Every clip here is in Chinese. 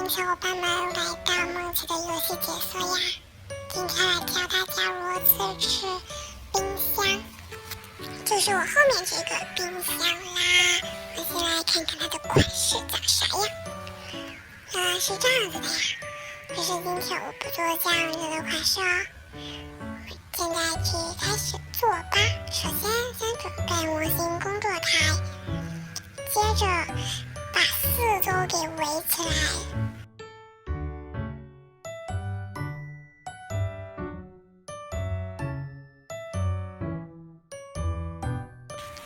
迎小伙伴们来到梦奇的游戏解说呀！今天来教大家如何吃冰箱，就是我后面这个冰箱啦。我先来看看它的款式长啥样。是这样子的呀，就是今天我不做这样子的款式哦。现在去开始做吧。首先准备模型工作台，接着把四周给围起来。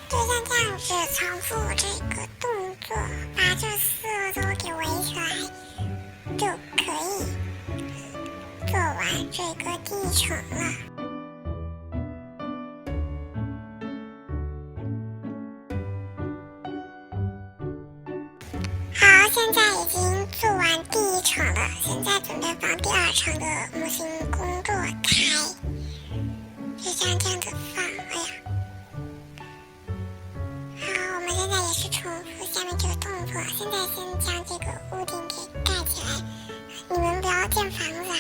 就像这样子重复这个动作，把这四周给围起来，就可以做完这个地层了。好，现在已经做完第一层了，现在准备放第二层的模型工作台，就像这样子放。好，我们现在也是重复下面这个动作。现在先将这个屋顶给盖起来，你们不要建房子啊，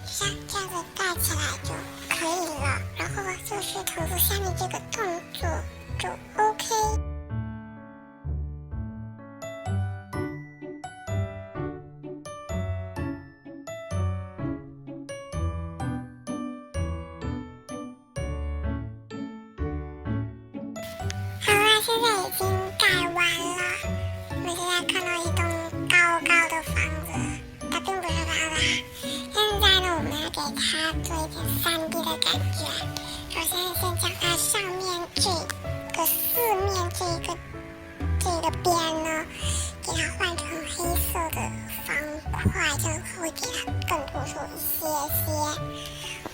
像这样子盖起来就可以了。然后就是重复下面这个动作就 OK。现在已经盖完了，我们现在看到一栋高高的房子，它并不是房子。现在呢，我们要给它做一点3D 的感觉。首先，先将它上面这个四面这个边呢，给它换成黑色的方块，这样会给它更突出一些。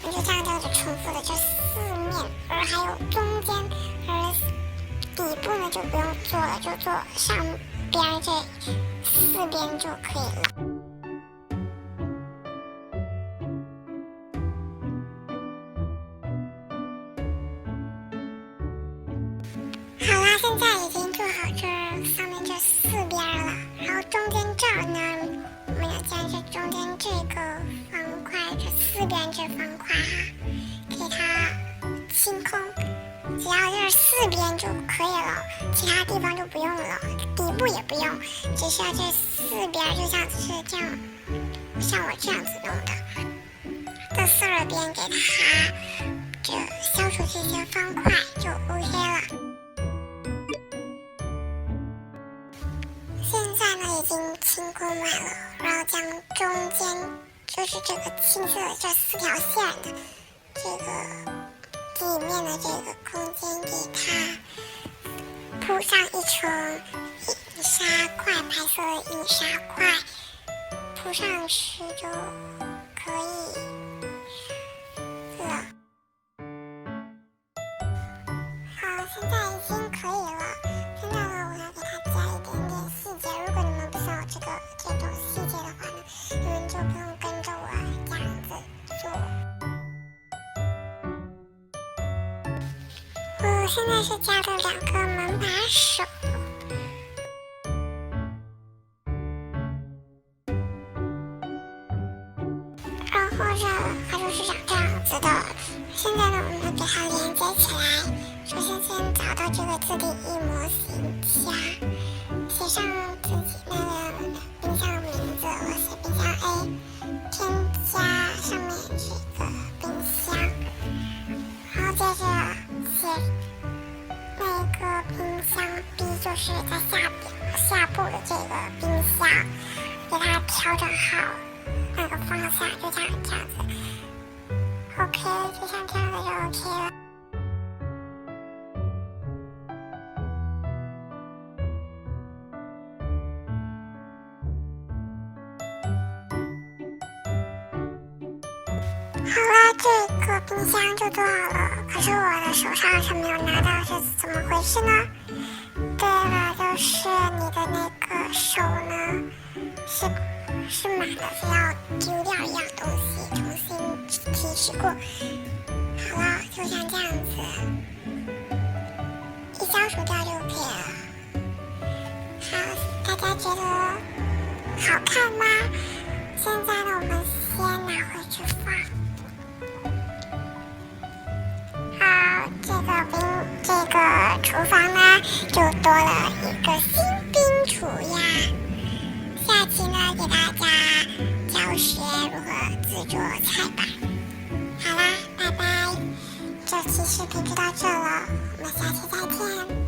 我们就这样子重复的这四面，而还有中间，底部呢就不用做了，就做上边这四边就可以了。好啦，现在已经做好这上面这四边了，然后中间这儿呢，我们要将这中间这个方块，这四边这方块给它清空。只要这四边就可以了，其他地方就不用了，底部也不用，只需要这四边就像是这样，像我这样子弄的。这4边给它这消除这些方块就 OK 了。现在呢已经清空完了，然后将中间就是这个青色的这4条线的这个里面的这个空间给它铺上一层印刷块，白色的印刷块铺上去就可以了。好，现在已经可以了。现在呢，我要给它加一点点细节。如果你们不想有这种细节的话呢，你们就不用跟着我这样子做。我现在是加了2个门把手，然后它就是长这样子的。现在呢，我们给它连接起来。首先找到这个自定义模型夹，写上自己那个冰箱的名字，我写冰箱 A， 添加上面这个冰箱，然后接着写那个冰箱 B， 就是在下部的这个冰箱，给它调整好那个方向，就这样子 OK， 就像这样子就 OK 了。好了，这个冰箱就做好了，可是我的手上是没有拿到，是怎么回事呢？对了，就是你的那个手呢，是满的，是要丢掉一样东西，重新提取过。好了，就像这样子，一消除掉就可以了。好，大家觉得好看吗？现在呢，我们先拿回去放。好，这个厨房呢，就多了一个新冰橱呀。下期呢，给大家教学如何制作菜板。好啦，拜拜。这期视频就到这了，我们下期再见。